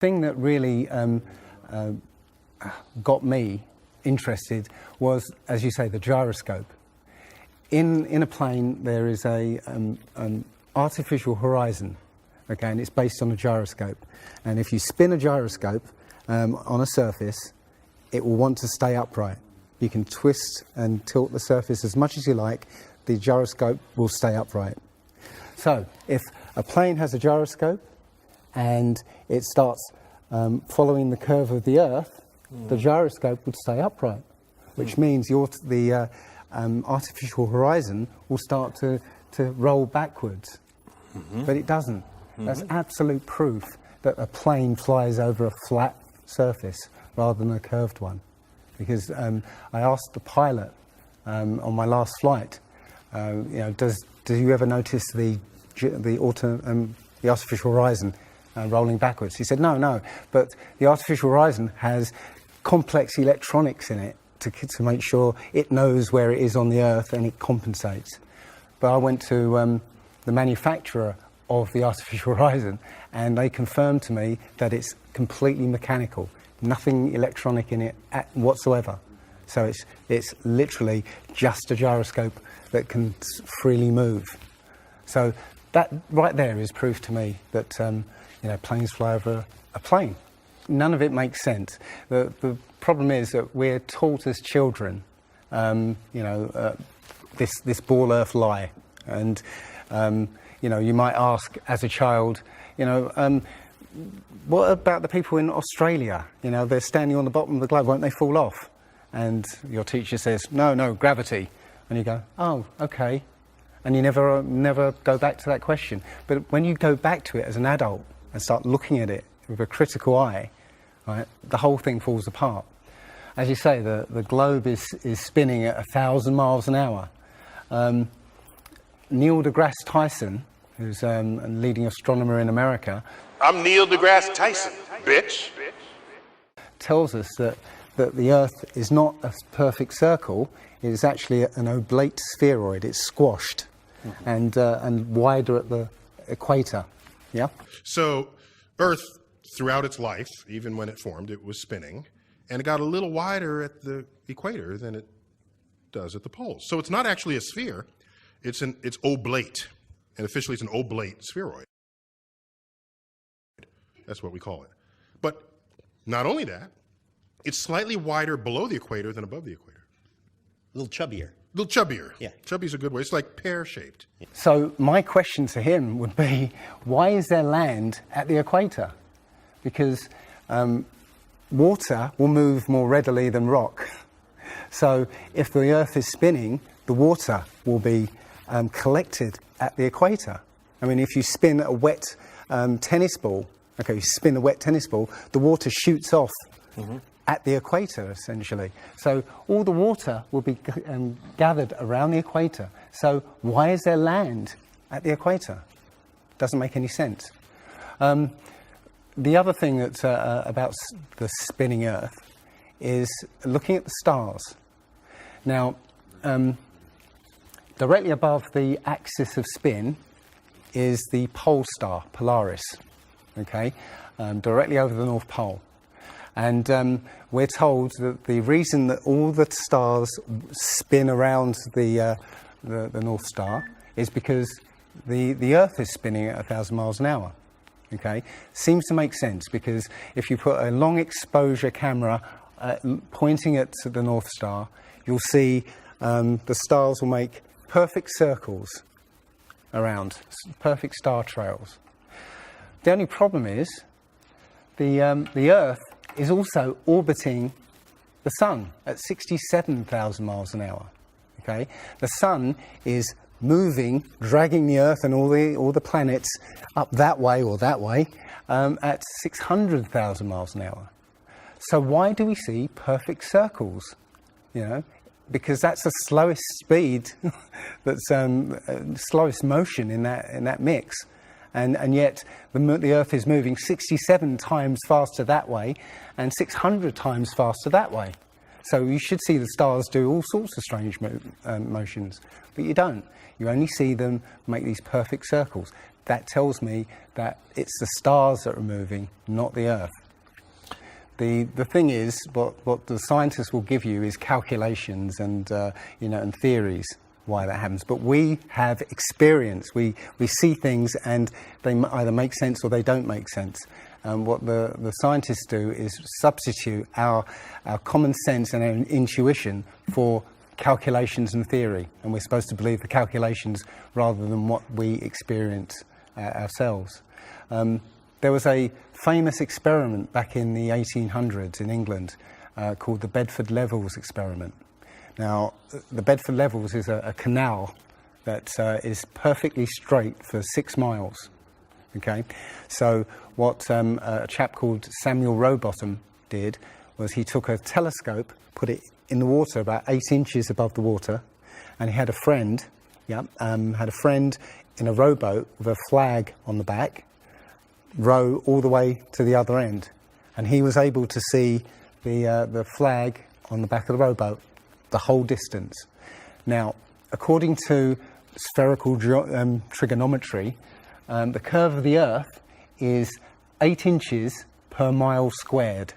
thing that really got me interested was, as you say, the gyroscope. In a plane there is an artificial horizon, okay, and it's based on a gyroscope. And if you spin a gyroscope on a surface, it will want to stay upright. You can twist and tilt the surface as much as you like, the gyroscope will stay upright. So if a plane has a gyroscope and it starts following the curve of the Earth, the gyroscope would stay upright, which means the artificial horizon will start to roll backwards. But it doesn't. That's absolute proof that a plane flies over a flat surface rather than a curved one. Because I asked the pilot on my last flight, do you ever notice the artificial horizon rolling backwards? He said, no, but the artificial horizon has complex electronics in it to make sure it knows where it is on the Earth and it compensates. But I went to the manufacturer of the artificial horizon and they confirmed to me that it's completely mechanical, nothing electronic in it whatsoever. So it's literally just a gyroscope that can freely move. So that right there is proof to me that planes fly over a plane. None of it makes sense. The problem is that we're taught as children, this ball Earth lie, and you might ask as a child, what about the people in Australia? They're standing on the bottom of the globe, won't they fall off? And your teacher says, no, gravity. And you go, oh, okay. And you never go back to that question. But when you go back to it as an adult and start looking at it with a critical eye, right, the whole thing falls apart. As you say, the globe is spinning at 1,000 miles an hour. Neil deGrasse Tyson, who's a leading astronomer in America, I'm Neil deGrasse Tyson, bitch. Tells us that the Earth is not a perfect circle, it is actually an oblate spheroid. It's squashed and wider at the equator. Yeah. So Earth, throughout its life, even when it formed, it was spinning, and it got a little wider at the equator than it does at the poles. So it's not actually a sphere, it's oblate, and officially it's an oblate spheroid. That's what we call it. But not only that, it's slightly wider below the equator than above the equator. A little chubbier. A little chubbier. Yeah. Chubby's a good word. It's like pear-shaped. So my question to him would be, why is there land at the equator? Because water will move more readily than rock. So if the Earth is spinning, the water will be collected at the equator. I mean, if you spin a wet tennis ball, the water shoots off at the equator, essentially. So all the water will be gathered around the equator. So why is there land at the equator? Doesn't make any sense. The other thing that's about the spinning Earth is looking at the stars. Now, directly above the axis of spin is the pole star, Polaris, okay, directly over the North Pole. And we're told that the reason that all the stars spin around the North Star is because the Earth is spinning at 1,000 miles an hour. Okay, seems to make sense because if you put a long exposure camera pointing at the North Star, you'll see the stars will make perfect circles around, perfect star trails. The only problem is the Earth is also orbiting the Sun at 67,000 miles an hour. Okay, the Sun is moving, dragging the Earth and all the planets up that way or that way at 600,000 miles an hour. So why do we see perfect circles? Because that's the slowest speed, that's slowest motion in that mix. And yet the Earth is moving 67 times faster that way and 600 times faster that way. So you should see the stars do all sorts of strange motions, but you don't. You only see them make these perfect circles. that tells me that it's the stars that are moving, not the Earth. The thing is, what the scientists will give you is calculations and and theories why that happens. But we have experience. We see things and they either make sense or they don't make sense. What the scientists do is substitute our common sense and our intuition for calculations and theory, and we're supposed to believe the calculations rather than what we experience ourselves. There was a famous experiment back in the 1800s in England called the Bedford Levels experiment. Now, the Bedford Levels is a canal that is perfectly straight for 6 miles. Okay, so what a chap called Samuel Rowbottom did was he took a telescope, put it in the water about 8 inches above the water, and he had a friend, in a rowboat with a flag on the back, row all the way to the other end, and he was able to see the flag on the back of the rowboat the whole distance. Now, according to spherical trigonometry, the curve of the Earth is 8 inches per mile squared.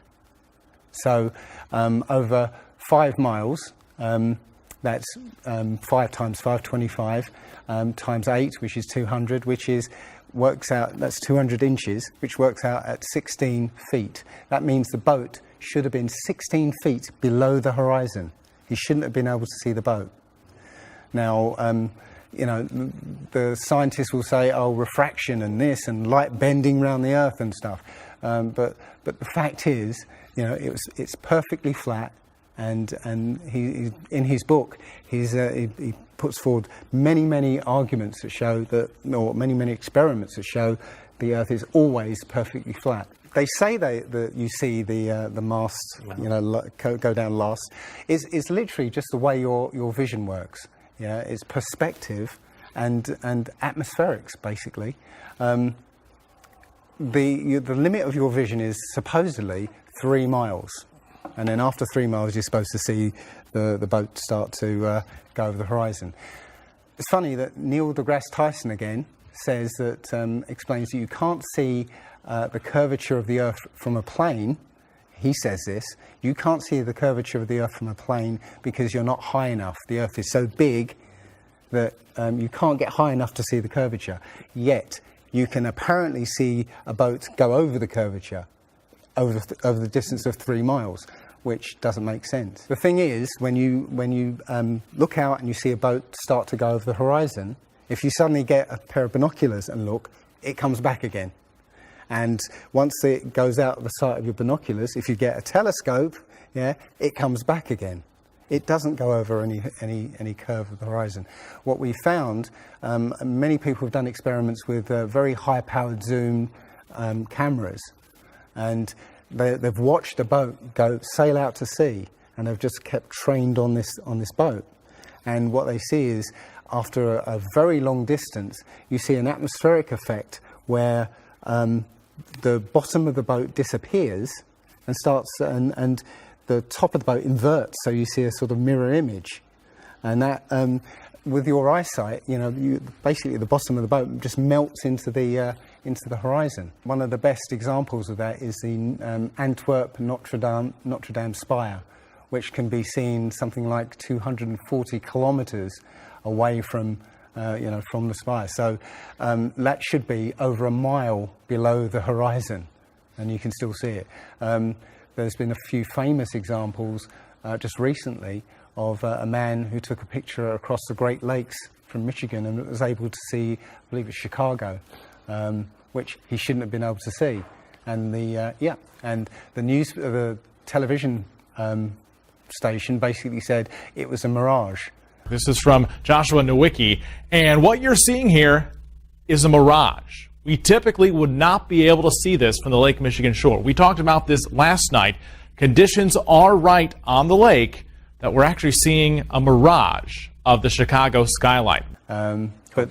So over 5 miles, that's 5 times 5, 25, times 8, which is 200, works out, that's 200 inches, which works out at 16 feet. That means the boat should have been 16 feet below the horizon. He shouldn't have been able to see the boat. Now, the scientists will say, oh, refraction and this and light bending around the Earth and stuff. But the fact is, it's perfectly flat. And he in his book, he puts forward many arguments that show that, or many experiments that show the Earth is always perfectly flat. They say that you see the mast, go down last. It's literally just the way your vision works. Yeah, it's perspective and atmospherics basically. The limit of your vision is supposedly 3 miles. And then after 3 miles, you're supposed to see the boat start to go over the horizon. It's funny that Neil deGrasse Tyson again says that, explains that you can't see the curvature of the Earth from a plane. He says this, you can't see the curvature of the Earth from a plane because you're not high enough. The Earth is so big that you can't get high enough to see the curvature. Yet, you can apparently see a boat go over the curvature over the distance of 3 miles, which doesn't make sense. The thing is, when you look out and you see a boat start to go over the horizon, if you suddenly get a pair of binoculars and look, it comes back again. And once it goes out of the sight of your binoculars, if you get a telescope, it comes back again. It doesn't go over any curve of the horizon. What we found, many people have done experiments with very high-powered zoom cameras, and they've watched a boat sail out to sea, and they've just kept trained on this boat. And what they see is, after a very long distance, you see an atmospheric effect where the bottom of the boat disappears and the top of the boat inverts, so you see a sort of mirror image. And that, with your eyesight, basically the bottom of the boat just melts into the horizon. One of the best examples of that is the Antwerp Notre Dame spire, which can be seen something like 240 kilometres away from the spire. So that should be over a mile below the horizon, and you can still see it. There's been a few famous examples just recently of a man who took a picture across the Great Lakes from Michigan and was able to see, I believe it's Chicago, which he shouldn't have been able to see. And the television station basically said it was a mirage. This is from Joshua Nowicki, and what you're seeing here is a mirage. We typically would not be able to see this from the Lake Michigan shore. We talked about this last night. Conditions are right on the lake that we're actually seeing a mirage of the Chicago skyline. But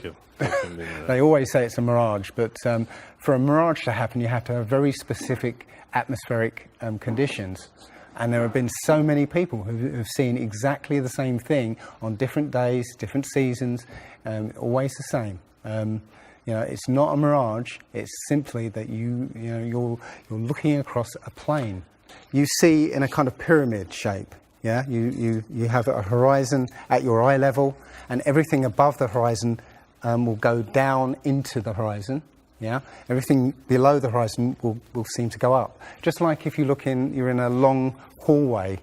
they always say it's a mirage, but for a mirage to happen, you have to have very specific atmospheric conditions. And there have been so many people who have seen exactly the same thing on different days, different seasons, always the same. You know, it's not a mirage. It's simply that you're looking across a plane. You see in a kind of pyramid shape. Yeah, you have a horizon at your eye level, and everything above the horizon will go down into the horizon. Yeah, everything below the horizon will seem to go up. Just like if you're in a long hallway,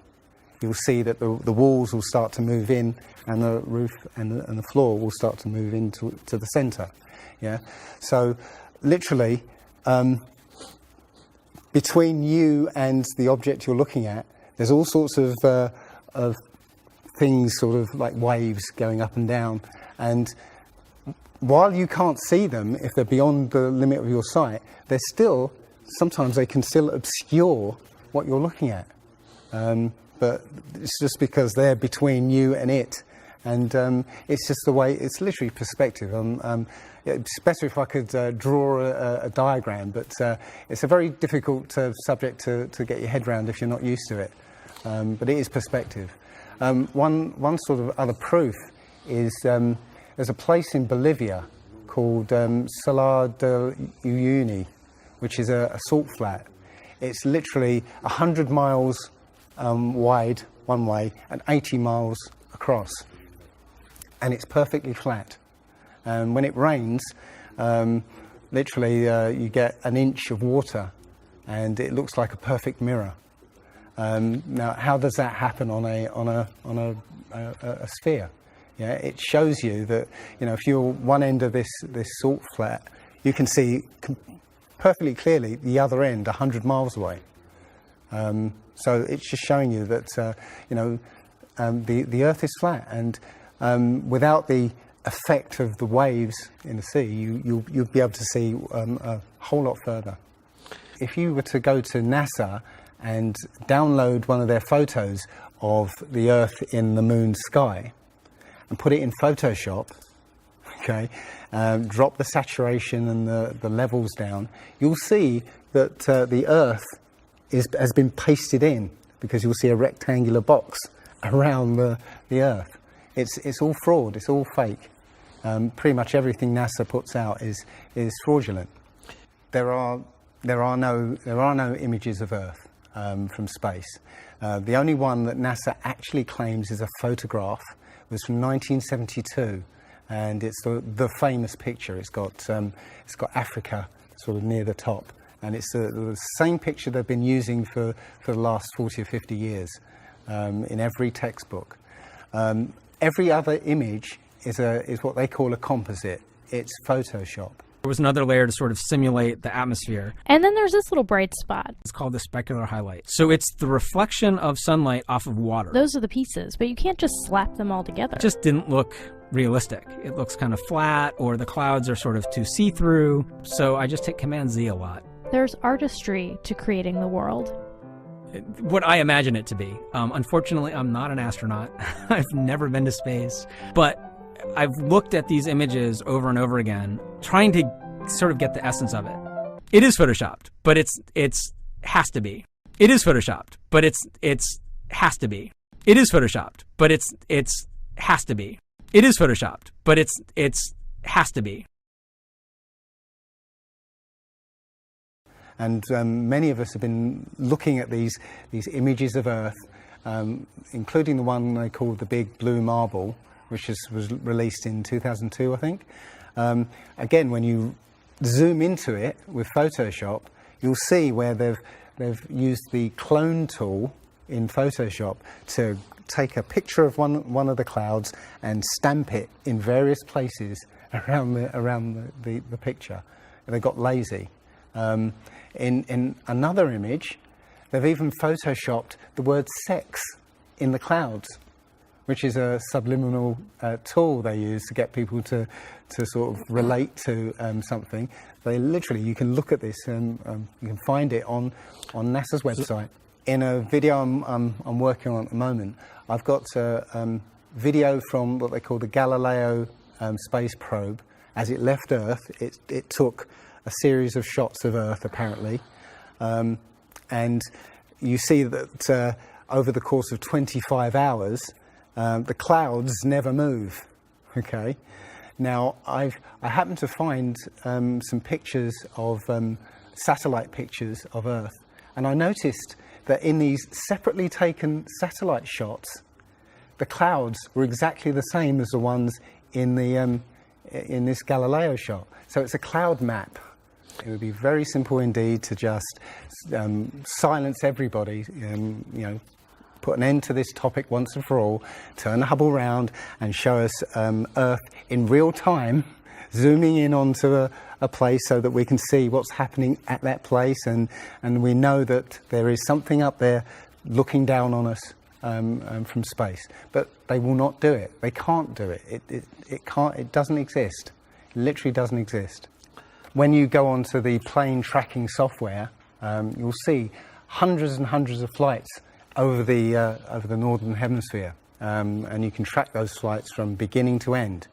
you'll see that the walls will start to move in, and the roof and the floor will start to move into the centre. Yeah, so literally between you and the object you're looking at, there's all sorts of things, sort of like waves going up and down, and while you can't see them, if they're beyond the limit of your sight, sometimes they can still obscure what you're looking at. But it's just because they're between you and it. And it's just the way, it's literally perspective. It's better if I could draw a diagram, but it's a very difficult subject to get your head around if you're not used to it. But it is perspective. One sort of other proof is there's a place in Bolivia called Salar de Uyuni, which is a salt flat. It's literally 100 miles wide one way and 80 miles across. And it's perfectly flat. And when it rains, literally you get an inch of water and it looks like a perfect mirror. Now, how does that happen on a sphere? Yeah, it shows you that, if you're one end of this salt flat, you can see perfectly clearly the other end 100 miles away. So it's just showing you that the Earth is flat, and without the effect of the waves in the sea, you'll be able to see a whole lot further. If you were to go to NASA and download one of their photos of the Earth in the moon's sky and put it in Photoshop, okay, drop the saturation and the levels down, you'll see that the Earth has been pasted in, because you'll see a rectangular box around the Earth. It's all fraud, it's all fake. Pretty much everything NASA puts out is fraudulent. There are no images of Earth from space. The only one that NASA actually claims is a photograph was from 1972, and it's the famous picture. It's got Africa sort of near the top, and it's the same picture they've been using for the last 40 or 50 years in every textbook. Every other image is what they call a composite. It's Photoshop. There was another layer to sort of simulate the atmosphere. And then there's this little bright spot. It's called the specular highlight. So it's the reflection of sunlight off of water. Those are the pieces, but you can't just slap them all together. It just didn't look realistic. It looks kind of flat, or the clouds are sort of too see-through. So I just hit Command-Z a lot. There's artistry to creating the world. What I imagine it to be. Unfortunately, I'm not an astronaut. I've never been to space. But I've looked at these images over and over again, trying to sort of get the essence of it. It is photoshopped, but it's has to be. It is photoshopped, but it's has to be. It is photoshopped, but it's has to be. It is photoshopped, but it's has to be. And many of us have been looking at these images of Earth, including the one they call the Big Blue Marble, which was released in 2002, I think. Again, when you zoom into it with Photoshop, you'll see where they've used the clone tool in Photoshop to take a picture of one of the clouds and stamp it in various places around the picture. And they got lazy. In another image, they've even photoshopped the word sex in the clouds, which is a subliminal tool they use to get people to sort of relate to something. They literally, you can look at this and you can find it on NASA's website. In a video I'm working on at the moment, I've got a video from what they call the Galileo space probe. As it left Earth, it took a series of shots of Earth, apparently, and you see that over the course of 25 hours, the clouds never move. Okay, Now, I happened to find some pictures of satellite pictures of Earth, and I noticed that in these separately taken satellite shots, the clouds were exactly the same as the ones in this Galileo shot. So it's a cloud map. It would be very simple indeed to just silence everybody, put an end to this topic once and for all, turn the Hubble round and show us Earth in real time, zooming in onto a place so that we can see what's happening at that place, and we know that there is something up there looking down on us from space. But they will not do it. They can't do it. It doesn't exist. It literally doesn't exist. When you go onto the plane tracking software, you'll see hundreds and hundreds of flights over the northern hemisphere, and you can track those flights from beginning to end.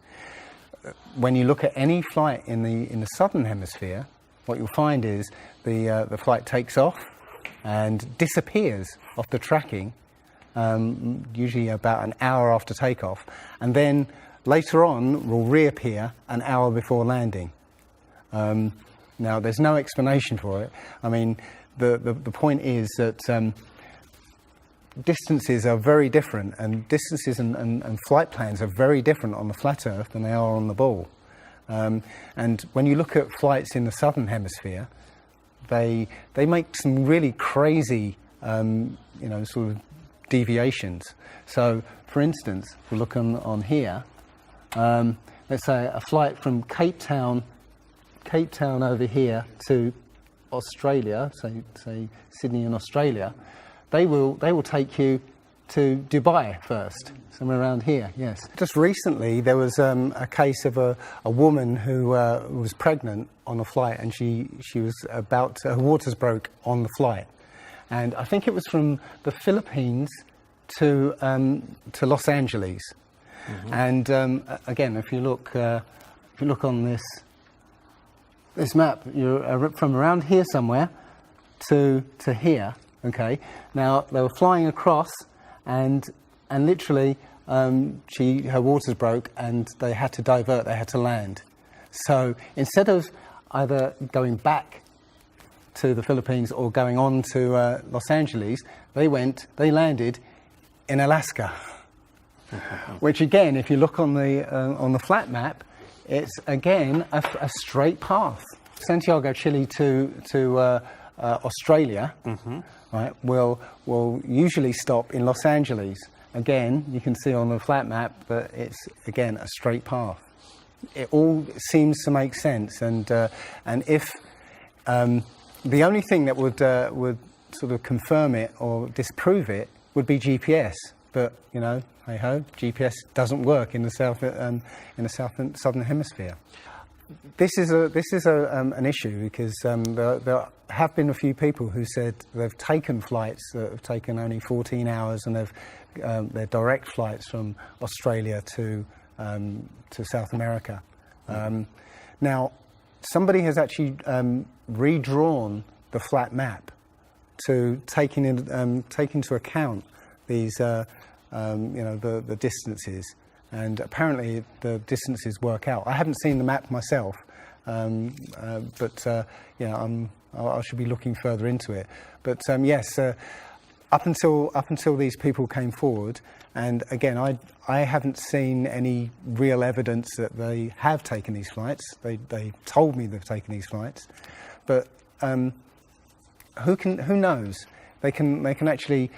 When you look at any flight in the southern hemisphere, what you'll find is the flight takes off and disappears off the tracking, usually about an hour after takeoff, and then later on will reappear an hour before landing. Now, there's no explanation for it. I mean, the point is that distances are very different, and distances and flight plans are very different on the flat Earth than they are on the ball. And when you look at flights in the southern hemisphere, they make some really crazy, sort of deviations. So, for instance, if we look on here, let's say a flight from Cape Town over here to Australia, say Sydney in Australia, they will take you to Dubai first, somewhere around here, yes. Just recently there was a case of a woman who was pregnant on a flight, and she was her waters broke on the flight. And I think it was from the Philippines to Los Angeles. Mm-hmm. And again, if you look on this map, you're from around here somewhere to here. Okay. Now they were flying across, and literally her waters broke, and they had to divert. They had to land. So instead of either going back to the Philippines or going on to Los Angeles, they landed in Alaska. Which again, if you look on the flat map, it's again a straight path. Santiago, Chile to Australia, mm-hmm. right? Will usually stop in Los Angeles. Again, you can see on the flat map that it's again a straight path. It all seems to make sense, and if the only thing that would sort of confirm it or disprove it would be GPS, but hey ho, GPS doesn't work in the southern hemisphere. This is an issue because there have been a few people who said they've taken flights that have taken only 14 hours, and they're direct flights from Australia to South America. Now, somebody has actually redrawn the flat map to take into account these the distances, and apparently the distances work out. I haven't seen the map myself, but I should be looking further into it. But yes, up until these people came forward, and again, I haven't seen any real evidence that they have taken these flights. They told me they've taken these flights, but who knows? They can actually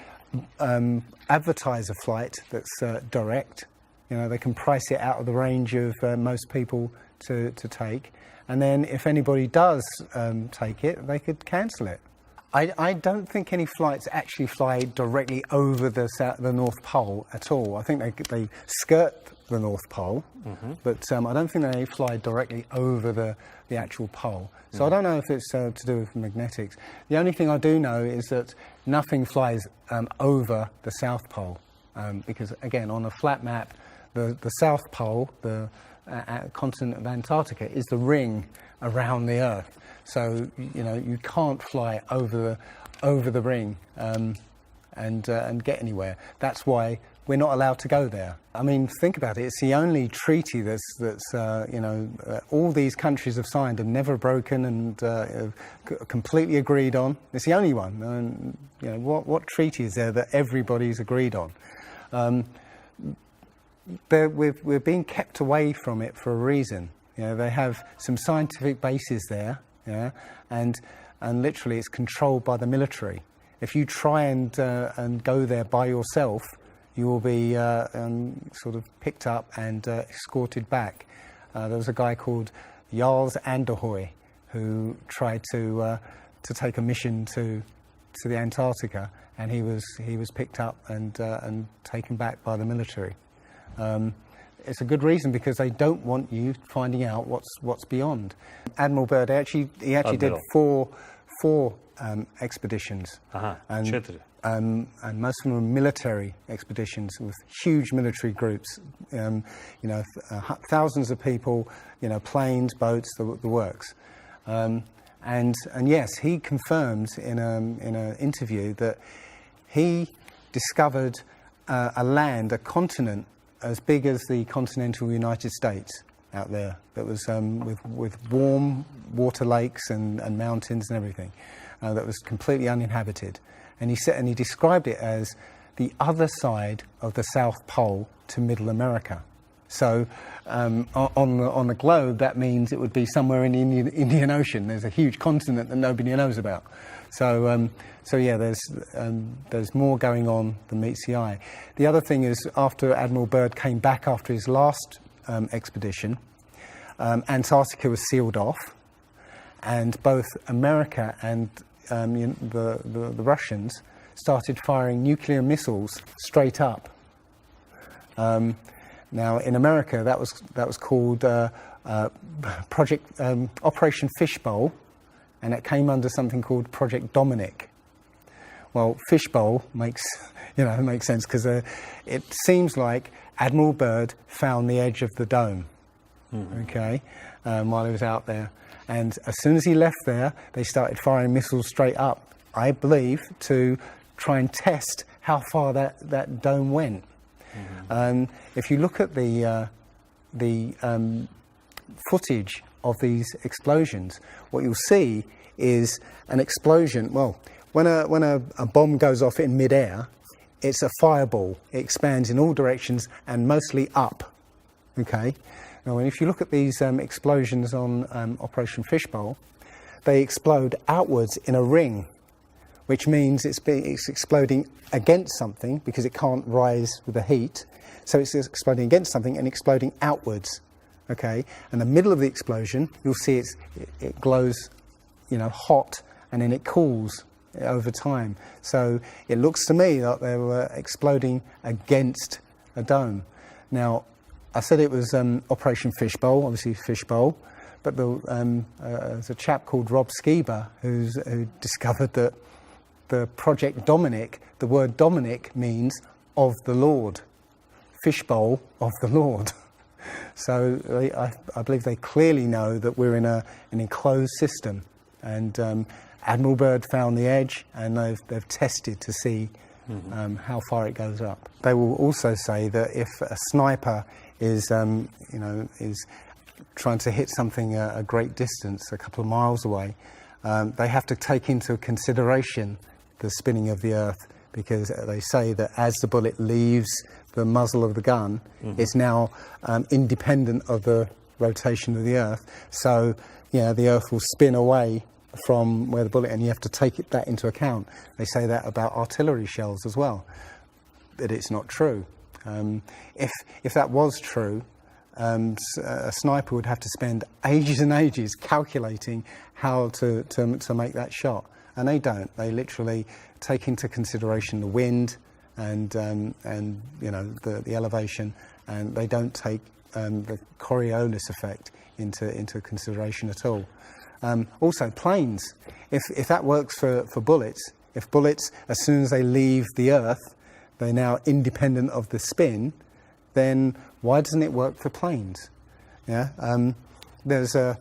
advertise a flight that's direct. They can price it out of the range of most people to take, and then if anybody does take it, they could cancel it. I don't think any flights actually fly directly over the North Pole at all. I think they skirt the North Pole, mm-hmm. but I don't think they fly directly over the actual pole. So mm-hmm. I don't know if it's to do with magnetics. The only thing I do know is that nothing flies over the South Pole, because again, on a flat map, the South Pole, the continent of Antarctica, is the ring around the Earth. So you can't fly over the ring and get anywhere. That's why we're not allowed to go there. I mean, think about it. It's the only treaty that's all these countries have signed and never broken and completely agreed on. It's the only one. And what treaty is there that everybody's agreed on? We're being kept away from it for a reason. They have some scientific bases there, and literally it's controlled by the military. If you try and go there by yourself, you will be sort of picked up and escorted back. There was a guy called Jarls Anderhoy who tried to take a mission to the Antarctica, and he was picked up and taken back by the military. It's a good reason, because they don't want you finding out what's beyond. Admiral Byrd he actually did four expeditions, and most of them were military expeditions with huge military groups. Thousands of people, planes, boats, the works. And yes, he confirmed in an interview that he discovered a continent as big as the continental United States out there, that was with warm water lakes and mountains and everything, that was completely uninhabited. And he described it as the other side of the South Pole to Middle America. So on the globe, that means it would be somewhere in the Indian Ocean. There's a huge continent that nobody knows about. So yeah, there's more going on than meets the eye. The other thing is, after Admiral Byrd came back after his last expedition, Antarctica was sealed off, and both America and the Russians started firing nuclear missiles straight up. Now, in America, that was called Project Operation Fishbowl, and it came under something called Project Dominic. Well, Fishbowl makes sense, because it seems like Admiral Byrd found the edge of the dome, while he was out there. And as soon as he left there, they started firing missiles straight up, I believe, to try and test how far that dome went. If you look at the footage of these explosions, what you'll see is an explosion. Well, when a bomb goes off in midair, it's a fireball. It expands in all directions and mostly up. Okay. Now, if you look at these explosions on Operation Fishbowl, they explode outwards in a ring, which means it's exploding against something, because it can't rise with the heat. So it's exploding against something and exploding outwards. Okay, and the middle of the explosion, you'll see it glows, hot, and then it cools over time. So it looks to me like they were exploding against a dome. Now, I said it was Operation Fishbowl, obviously Fishbowl, but there's a chap called Rob Skiba who discovered that the Project Dominic, the word Dominic means of the Lord, Fishbowl of the Lord. So I believe they clearly know that we're in an enclosed system, and Admiral Byrd found the edge, and they've tested to see how far it goes up. They will also say that if a sniper is trying to hit something a great distance, a couple of miles away, they have to take into consideration the spinning of the Earth, because they say that as the bullet leaves the muzzle of the gun, it's now independent of the rotation of the Earth. So, the Earth will spin away from where the bullet, and you have to take that into account. They say that about artillery shells as well, but it's not true. If that was true, a sniper would have to spend ages and ages calculating how to make that shot, and they don't. They literally take into consideration the wind and the elevation, and they don't take the Coriolis effect into consideration at all. Also, planes. If that works for bullets, if bullets, as soon as they leave the Earth, they're now independent of the spin, then why doesn't it work for planes? There's a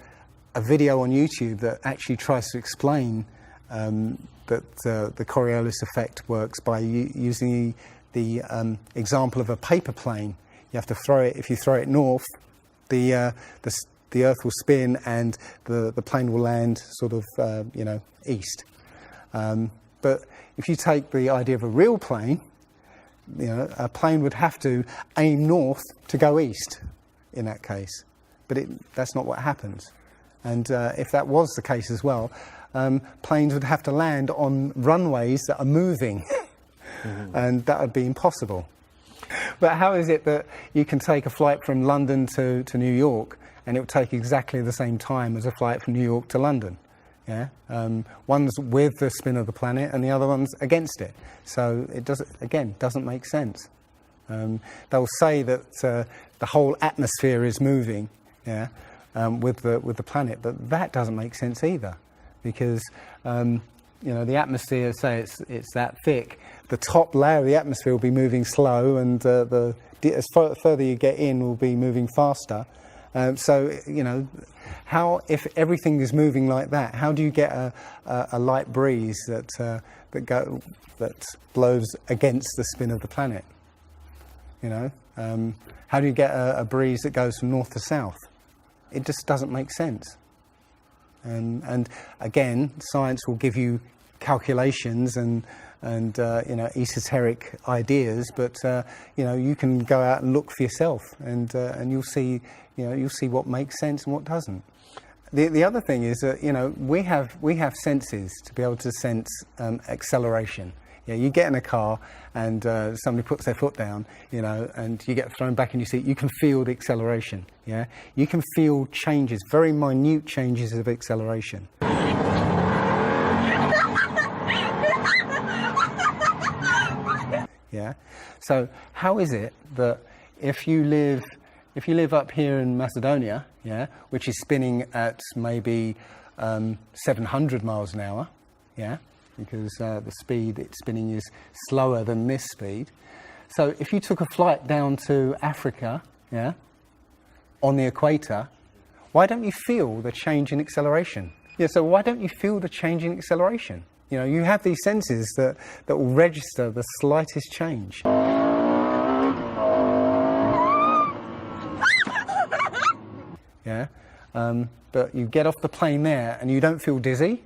video on YouTube that actually tries to explain that the Coriolis effect works by using example of a paper plane. You have to throw it. If you throw it north, the Earth will spin and the plane will land sort of east. But if you take the idea of a real plane, a plane would have to aim north to go east in that case. But that's not what happens. And if that was the case as well, planes would have to land on runways that are moving. And that would be impossible. But how is it that you can take a flight from London to New York and it will take exactly the same time as a flight from New York to London? Yeah, one's with the spin of the planet and the other one's against it. So it doesn't make sense. They'll say that the whole atmosphere is moving, yeah, with the planet, but that doesn't make sense either, because the atmosphere, say it's that thick, the top layer of the atmosphere will be moving slow, and as further you get in, will be moving faster. How, if everything is moving like that, how do you get a light breeze that blows against the spin of the planet? How do you get a breeze that goes from north to south? It just doesn't make sense. And again, science will give you calculations and esoteric ideas, but you can go out and look for yourself, and you'll see what makes sense and what doesn't. The other thing is that we have senses to be able to sense acceleration. Yeah, you get in a car and somebody puts their foot down, and you get thrown back in your seat. You can feel the acceleration. Yeah, you can feel changes, very minute changes of acceleration. Yeah. So how is it that if you live up here in Macedonia, yeah, which is spinning at maybe 700 miles an hour, yeah, because the speed it's spinning is slower than this speed. So if you took a flight down to Africa, yeah, on the equator, why don't you feel the change in acceleration? Yeah, so why don't you feel the change in acceleration? You have these senses that will register the slightest change. Yeah, but you get off the plane there and you don't feel dizzy,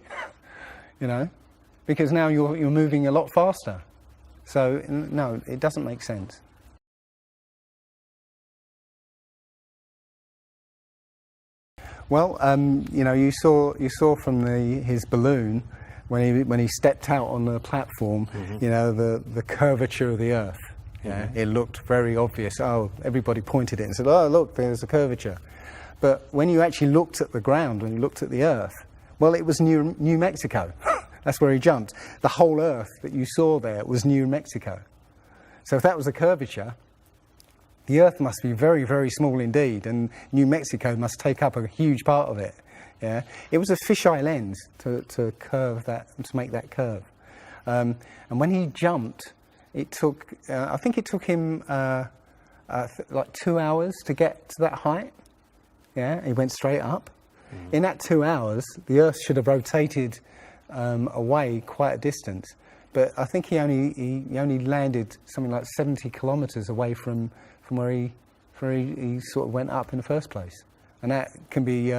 because now you're moving a lot faster. So no, it doesn't make sense. Well, you saw from his balloon when he stepped out on the platform, the curvature of the Earth. Yeah, it looked very obvious. Oh, everybody pointed it and said, "Oh, look, there's a curvature." But when you actually looked at the ground, when you looked at the Earth, well, it was New Mexico. That's where he jumped. The whole Earth that you saw there was New Mexico. So if that was a curvature, the Earth must be very, very small indeed, and New Mexico must take up a huge part of it. Yeah, it was a fisheye lens to curve that, to make that curve. And when he jumped, it took I think it took him like 2 hours to get to that height. Yeah, he went straight up. In that 2 hours, the Earth should have rotated away quite a distance, but I think he only landed something like 70 kilometers away from where he sort of went up in the first place, and that can be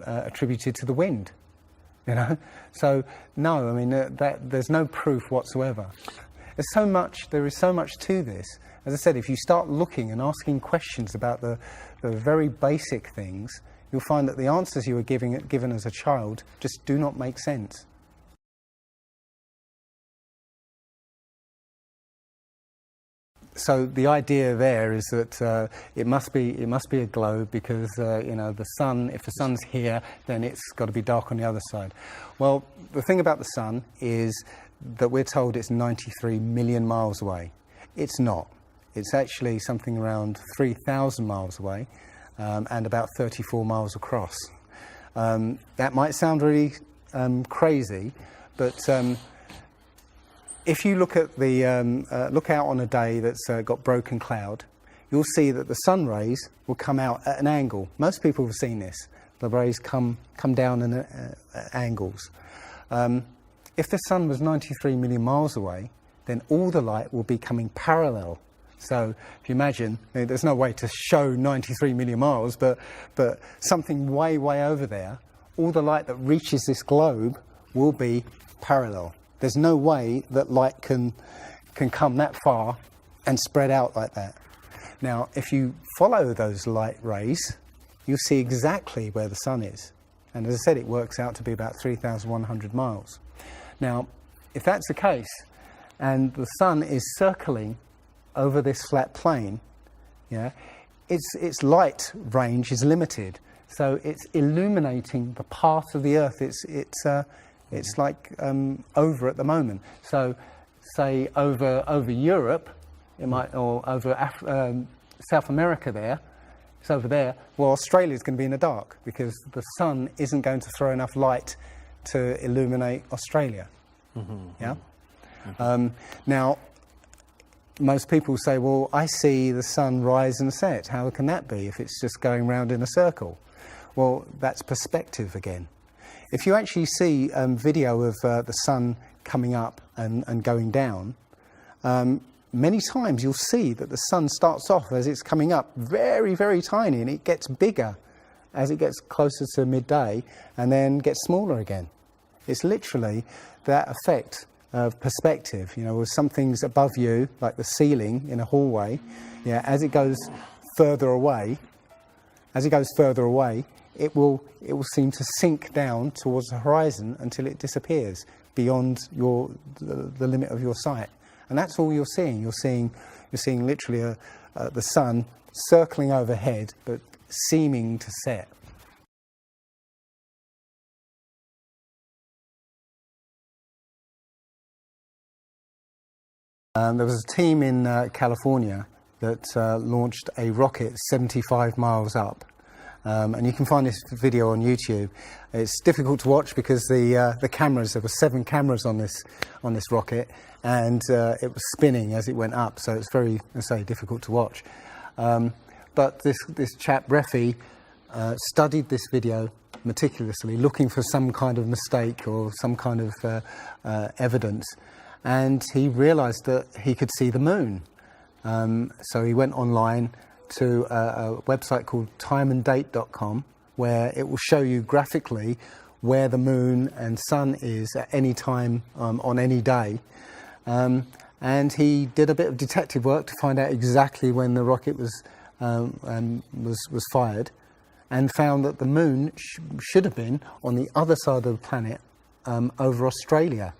attributed to the wind. So no, I mean that there's no proof whatsoever. There is so much to this. As I said, if you start looking and asking questions about the very basic things, you'll find that the answers you were given as a child just do not make sense. So the idea there is that it must be a globe because the sun. If the sun's here, then it's got to be dark on the other side. Well, the thing about the sun is that we're told it's 93 million miles away. It's not. It's actually something around 3,000 miles away, and about 34 miles across. That might sound really crazy, but if you look at look out on a day that's got broken cloud, you'll see that the sun rays will come out at an angle. Most people have seen this. The rays come down at angles. If the sun was 93 million miles away, then all the light will be coming parallel. So if you imagine, there's no way to show 93 million miles, but something way, way over there, all the light that reaches this globe will be parallel. There's no way that light can come that far and spread out like that. Now, if you follow those light rays, you'll see exactly where the sun is. And as I said, it works out to be about 3,100 miles. Now, if that's the case, and the sun is circling over this flat plane, yeah, its light range is limited. So it's illuminating the path of the Earth. It's like over at the moment. So, say over Europe, it might, or over South America there, it's over there. Well, Australia's going to be in the dark because the sun isn't going to throw enough light to illuminate Australia. Yeah. Now, most people say, well, I see the sun rise and set. How can that be if it's just going round in a circle? Well, that's perspective again. If you actually see video of the sun coming up and going down, many times you'll see that the sun starts off as it's coming up very, very tiny, and it gets bigger as it gets closer to midday and then gets smaller again. It's literally that effect of perspective, you know, with something's above you, like the ceiling in a hallway, yeah, as it goes further away, it will seem to sink down towards the horizon until it disappears beyond the limit of your sight. And that's all you're seeing. You're seeing literally the sun circling overhead, but seeming to set. There was a team in California that launched a rocket 75 miles up. And you can find this video on YouTube. It's difficult to watch because the cameras, there were 7 cameras on this rocket, and it was spinning as it went up, so it's very, let's say, difficult to watch. But this chap, Refi, studied this video meticulously, looking for some kind of mistake or some kind of evidence, and he realized that he could see the moon. So he went online to a website called timeanddate.com, where it will show you graphically where the moon and sun is at any time on any day. And he did a bit of detective work to find out exactly when the rocket was fired, and found that the moon should have been on the other side of the planet, over Australia.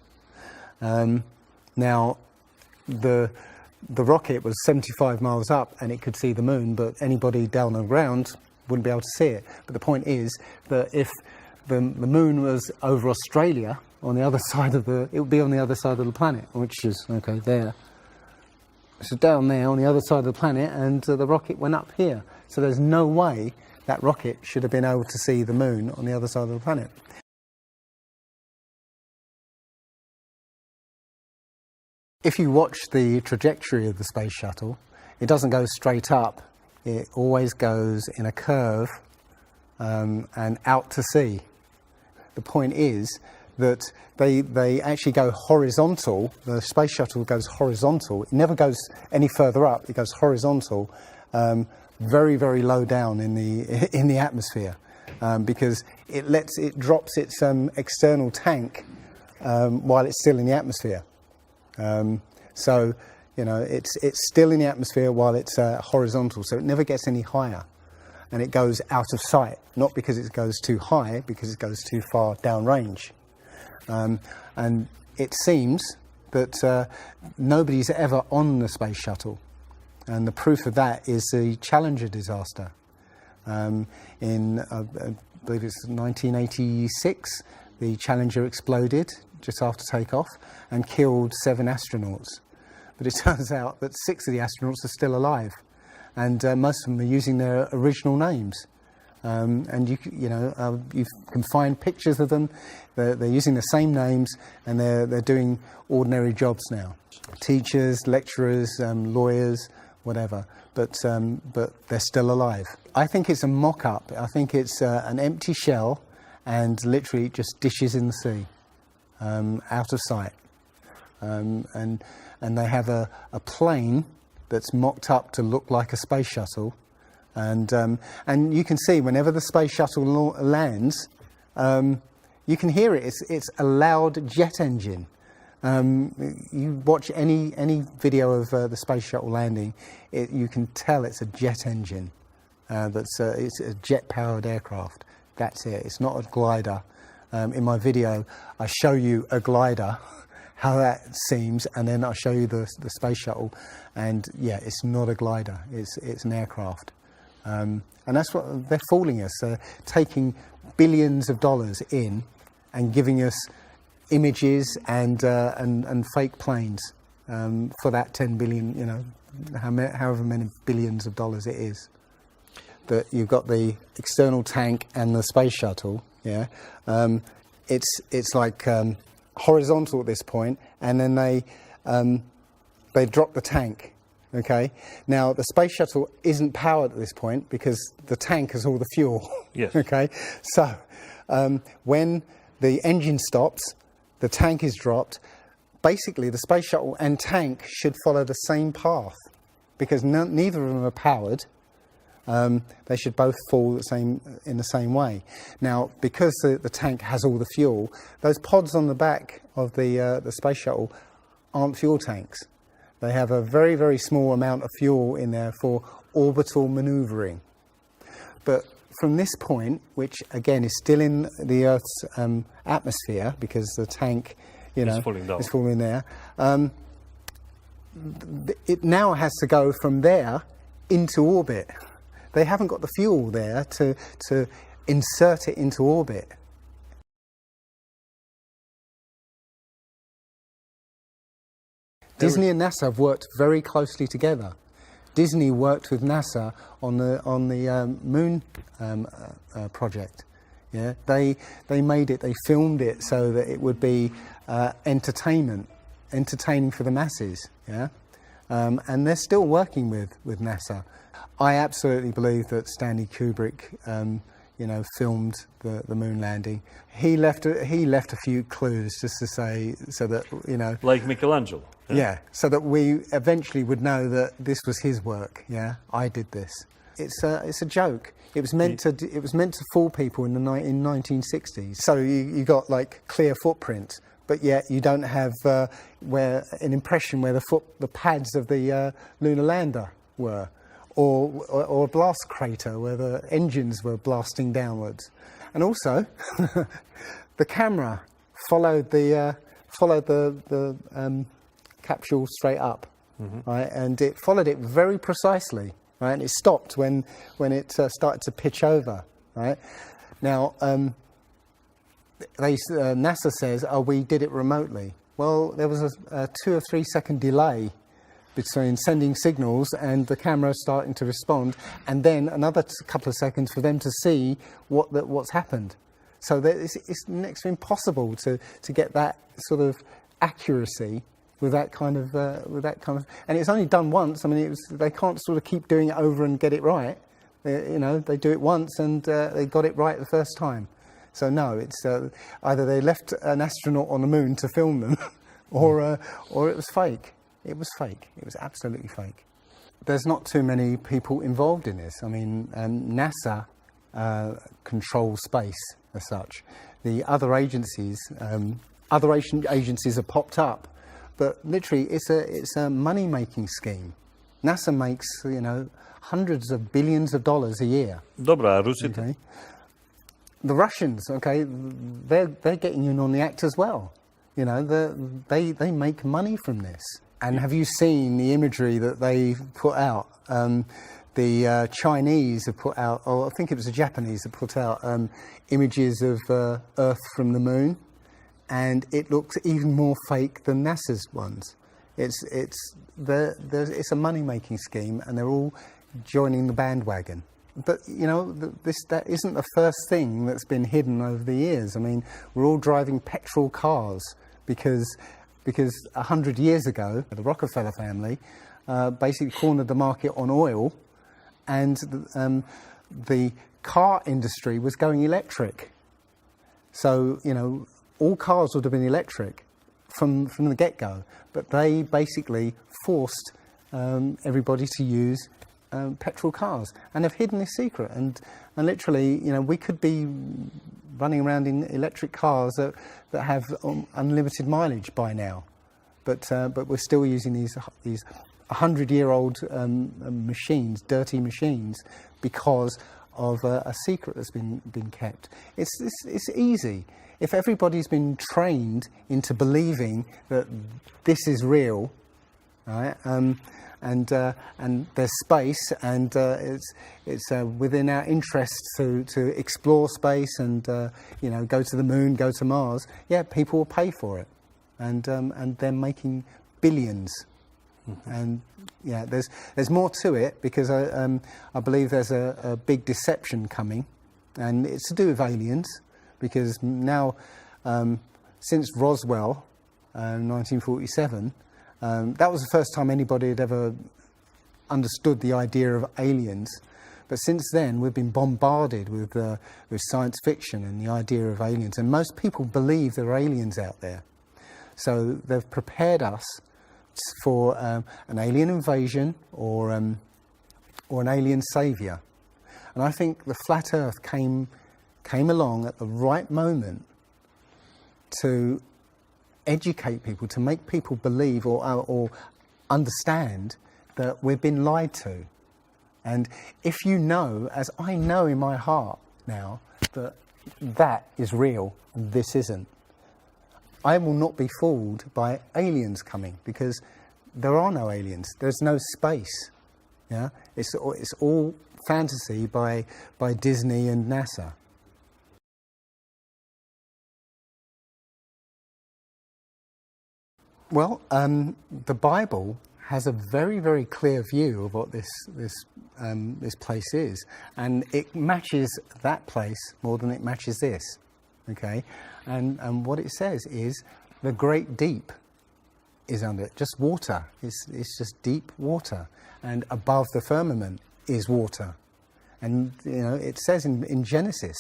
Now, the rocket was 75 miles up and it could see the moon, but anybody down on the ground wouldn't be able to see it. But the point is that if the moon was over Australia, on the other side of it would be on the other side of the planet, which is, okay, there. So down there on the other side of the planet, and the rocket went up here. So there's no way that rocket should have been able to see the moon on the other side of the planet. If you watch the trajectory of the space shuttle, it doesn't go straight up. It always goes in a curve and out to sea. The point is that they actually go horizontal. The space shuttle goes horizontal. It never goes any further up. It goes horizontal, very, very low down in the atmosphere, because it drops its external tank while it's still in the atmosphere. So, you know, it's still in the atmosphere while it's horizontal, so it never gets any higher, and it goes out of sight, not because it goes too high, because it goes too far downrange. And it seems that nobody's ever on the space shuttle, and the proof of that is the Challenger disaster. In, I believe it's 1986, the Challenger exploded just after takeoff and killed 7 astronauts. But it turns out that 6 of the astronauts are still alive, and most of them are using their original names. And you can find pictures of them. They're using the same names, and they're doing ordinary jobs now. Teachers, lecturers, lawyers, whatever. But they're still alive. I think it's a mock-up. I think it's an empty shell, and literally just dishes in the sea, out of sight. and they have a plane that's mocked up to look like a space shuttle, and you can see whenever the space shuttle lands, you can hear it. It's a loud jet engine. You watch any video of the space shuttle landing, you can tell it's a jet engine. It's a jet-powered aircraft. That's it. It's not a glider. In my video, I show you a glider, how that seems, and then I show you the space shuttle, and yeah, it's not a glider. It's an aircraft, and that's what they're fooling us. They're taking billions of dollars in and giving us images and fake planes for that 10 billion, you know, however many billions of dollars it is. That you've got the external tank and the space shuttle. Yeah, it's like horizontal at this point, and then they drop the tank. Okay, now the space shuttle isn't powered at this point because the tank has all the fuel. Yes. Okay, so when the engine stops, the tank is dropped. Basically, the space shuttle and tank should follow the same path because neither of them are powered. They should both fall in the same way. Now, because the tank has all the fuel, those pods on the back of the space shuttle aren't fuel tanks. They have a very, very small amount of fuel in there for orbital manoeuvring. But from this point, which again is still in the Earth's atmosphere because the tank, you know, is falling there, it now has to go from there into orbit. They haven't got the fuel there to insert it into orbit. Disney and NASA have worked very closely together. Disney worked with NASA on the moon project. Yeah, they made it. They filmed it so that it would be entertaining for the masses. Yeah, and they're still working with NASA. I absolutely believe that Stanley Kubrick, you know, filmed the moon landing. He left a few clues just to say, so that, you know, like Michelangelo. Yeah, so that we eventually would know that this was his work. Yeah, I did this. It's a joke. It was meant to fool people in 1960s. So you got like clear footprints, but yet you don't have where an impression where the pads of the lunar lander were. Or a blast crater where the engines were blasting downwards, and also the camera followed the capsule straight up, right, and it followed it very precisely, right, and it stopped when it started to pitch over, right. Now, NASA says, "Oh, we did it remotely." Well, there was a 2 or 3 second delay between sending signals and the camera starting to respond, and then another couple of seconds for them to see what's happened. So it's next to impossible to get that sort of accuracy with that kind of, and it's only done once. I mean, they can't sort of keep doing it over and get it right. You know, they do it once and they got it right the first time. So no, it's either they left an astronaut on the moon to film them, or it was fake. It was fake. It was absolutely fake. There's not too many people involved in this. I mean, NASA controls space as such. The other agencies, have popped up, but literally it's a money-making scheme. NASA makes, you know, hundreds of billions of dollars a year. Dobra, Rusi. Okay. The Russians, okay, they're getting in on the act as well. You know, they make money from this. And have you seen the imagery that they put out? The Chinese have put out, or I think it was the Japanese that put out images of Earth from the moon, and it looks even more fake than NASA's ones. It's a money-making scheme, and they're all joining the bandwagon. But you know, that isn't the first thing that's been hidden over the years. I mean, we're all driving petrol cars because 100 years ago, the Rockefeller family basically cornered the market on oil, and the car industry was going electric. So, you know, all cars would have been electric from the get-go. But they basically forced everybody to use petrol cars, and have hidden this secret. And literally, we could be running around in electric cars that have unlimited mileage by now, but we're still using these 100-year-old machines, dirty machines, because of a secret that's been kept. It's easy. If everybody's been trained into believing that this is real, right? And there's space, and it's within our interest to explore space and go to the moon, go to Mars. Yeah, people will pay for it, and they're making billions. And yeah, there's more to it, because I believe there's a big deception coming, and it's to do with aliens, because now since Roswell, 1947. That was the first time anybody had ever understood the idea of aliens. But since then, we've been bombarded with science fiction and the idea of aliens. And most people believe there are aliens out there. So they've prepared us for an alien invasion or an alien saviour. And I think the flat Earth came along at the right moment to educate people, to make people believe or understand that we've been lied to. And if you know, as I know in my heart now, that is real, this isn't, I will not be fooled by aliens coming, because there are no aliens. There's no space. Yeah, it's all fantasy by Disney and NASA. Well, the Bible has a very, very clear view of what this place is, and it matches that place more than it matches this. Okay, and what it says is the great deep is under it, just water. It's just deep water, and above the firmament is water. And it says in Genesis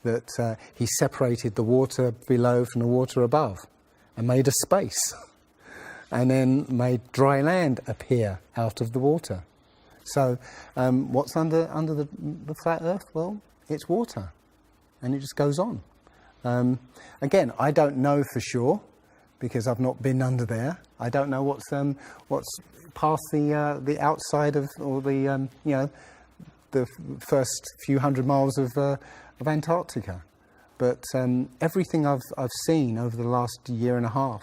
that he separated the water below from the water above, and made a space. And then made dry land appear out of the water. So what's under the flat Earth? Well, it's water, and it just goes on. Again, I don't know for sure, because I've not been under there. I don't know what's past the outside of, or the first few hundred miles of Antarctica. But everything I've seen over the last year and a half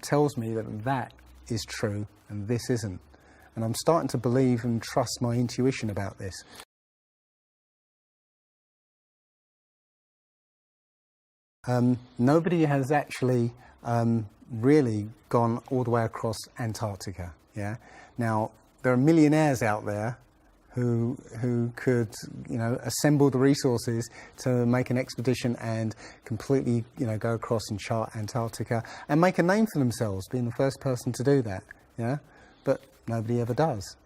tells me that is true and this isn't. And I'm starting to believe and trust my intuition about this. Nobody has actually really gone all the way across Antarctica. Yeah. Now, there are millionaires out there who could, assemble the resources to make an expedition and completely, go across and chart Antarctica and make a name for themselves, being the first person to do that. Yeah, but nobody ever does.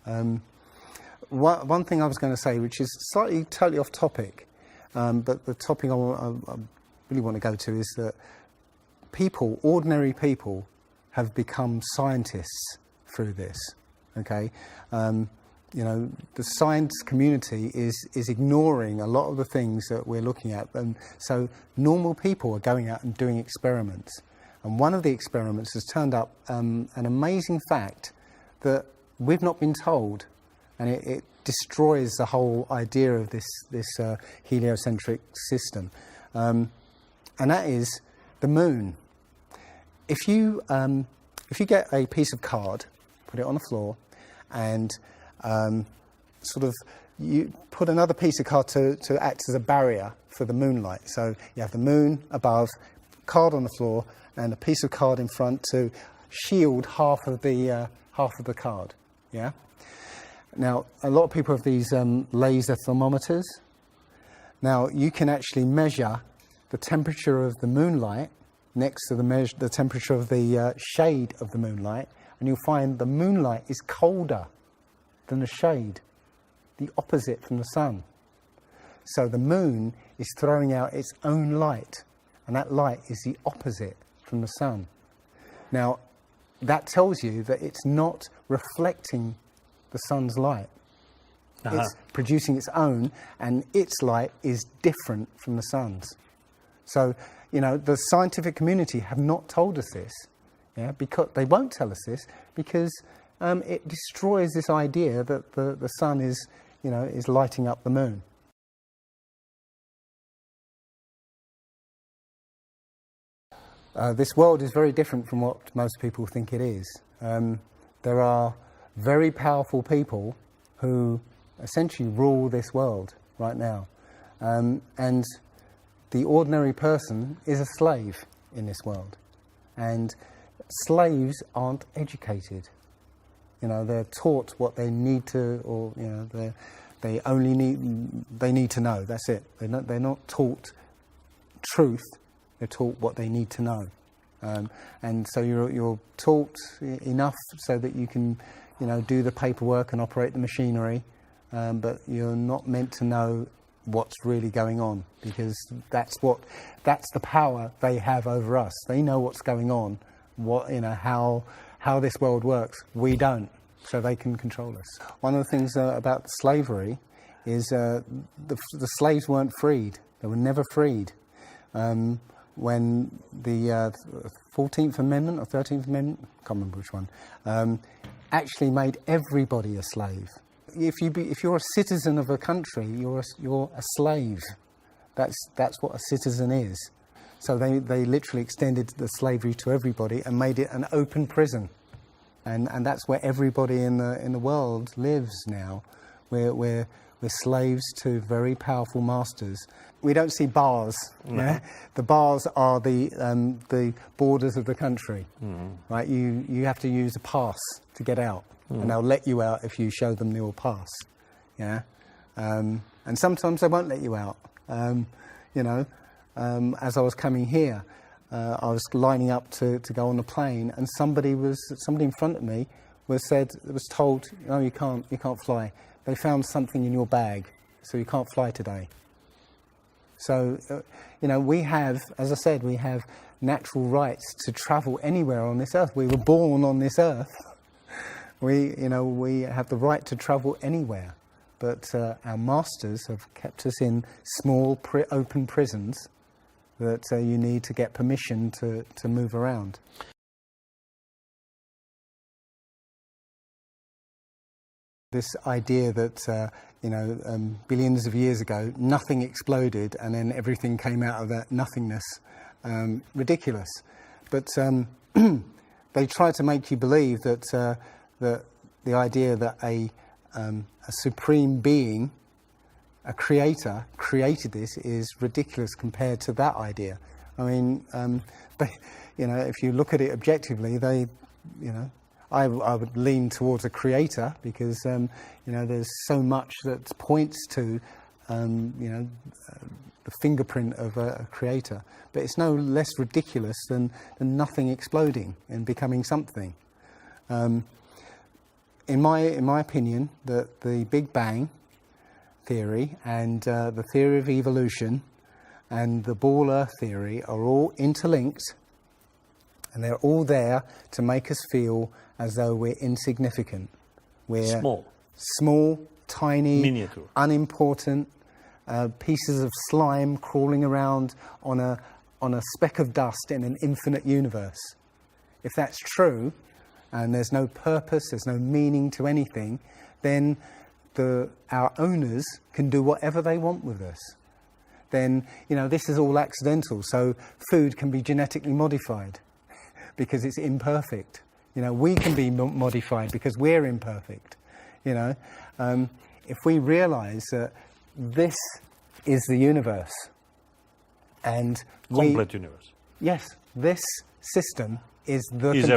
One thing I was going to say, which is totally off topic, but the topic I really want to go to is that ordinary people, have become scientists through this. Okay. The science community is ignoring a lot of the things that we're looking at, and so normal people are going out and doing experiments. And one of the experiments has turned up an amazing fact that we've not been told, and it destroys the whole idea of this heliocentric system, and that is the moon. If you get a piece of card, put it on the floor, and you put another piece of card to act as a barrier for the moonlight. So you have the moon above, card on the floor, and a piece of card in front to shield half of the card. Yeah. Now, a lot of people have these laser thermometers. Now, you can actually measure the temperature of the moonlight next to the temperature of the shade of the moonlight, and you'll find the moonlight is colder than the shade, the opposite from the sun. So the moon is throwing out its own light, and that light is the opposite from the sun. Now, that tells you that it's not reflecting the sun's light. It's producing its own, and its light is different from the sun's. So, you know, the scientific community have not told us this, because they won't tell us this, because it destroys this idea that the sun is, you know, is lighting up the moon. This world is very different from what most people think it is. There are very powerful people who essentially rule this world right now. And the ordinary person is a slave in this world. And slaves aren't educated. You know, they're taught what they need to, or, you know, they need to know. That's it. They're not taught truth. They're taught what they need to know. And so you're taught enough so that you can, you know, do the paperwork and operate the machinery, but you're not meant to know what's really going on, because that's the power they have over us. They know what's going on, how this world works. We don't, so they can control us. One of the things about slavery is the slaves weren't freed. They were never freed. When the 14th Amendment or 13th Amendment, I can't remember which one, actually made everybody a slave. If you're a citizen of a country, you're a slave. That's what a citizen is. So they literally extended the slavery to everybody and made it an open prison, and that's where everybody in the world lives now. We're slaves to very powerful masters. We don't see bars. No. Yeah? The bars are the borders of the country, right? You have to use a pass to get out, and they'll let you out if you show them your pass. Yeah, and sometimes they won't let you out. You know, as I was coming here, I was lining up to go on the plane, and somebody in front of me was told, "No, you can't fly. They found something in your bag, so you can't fly today." So, you know, we have, as I said, we have natural rights to travel anywhere on this earth. We were born on this earth. We have the right to travel anywhere. But our masters have kept us in small, open prisons that you need to get permission to move around. This idea that, billions of years ago, nothing exploded and then everything came out of that nothingness, ridiculous. But they try to make you believe that the idea that a supreme being, a creator, created this is ridiculous compared to that idea. I mean, if you look at it objectively, I would lean towards a creator, because there's so much that points to the fingerprint of a creator. But it's no less ridiculous than nothing exploding and becoming something. In my opinion, the Big Bang theory and the theory of evolution and the ball Earth theory are all interlinked, and they're all there to make us feel as though we're insignificant. We're small, tiny, miniature, unimportant pieces of slime crawling around on a speck of dust in an infinite universe. If that's true, and there's no purpose, there's no meaning to anything, then our owners can do whatever they want with us. Then, this is all accidental, so food can be genetically modified because it's imperfect. We can be modified because we're imperfect. If we realise that this is the universe, and complete universe. Yes, this system is is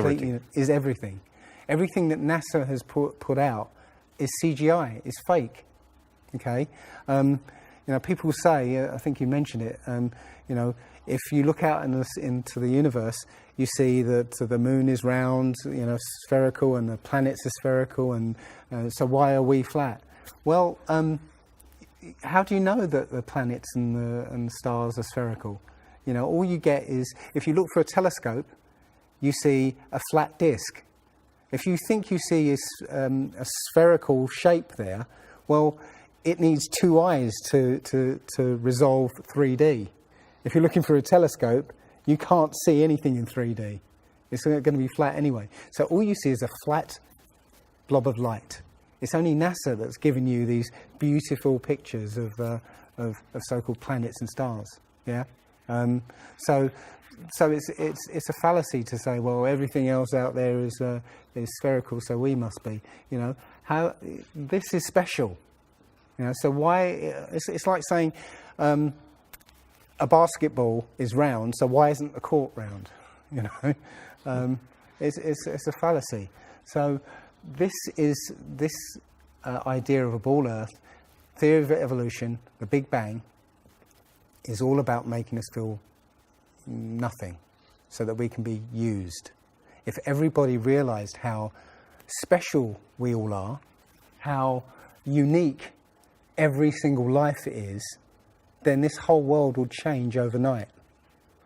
everything. Everything that NASA has put out is CGI, is fake. Okay, people say, I think you mentioned it. If you look out into the universe, you see that the moon is round, spherical, and the planets are spherical, and so why are we flat? Well, how do you know that the planets and the stars are spherical? All you get is, if you look for a telescope, you see a flat disk. If you think you see a spherical shape there, well, it needs two eyes to resolve 3D. If you're looking through a telescope, you can't see anything in 3D. It's going to be flat anyway. So all you see is a flat blob of light. It's only NASA that's given you these beautiful pictures of so-called planets and stars. Yeah. So it's a fallacy to say, well, everything else out there is spherical, so we must be. You know, how this is special. You know, so why? It's like saying a basketball is round, so why isn't the court round? You know, it's a fallacy. So this idea of a ball Earth, theory of evolution, the Big Bang, is all about making us feel nothing, so that we can be used. If everybody realised how special we all are, how unique every single life is, then this whole world would change overnight.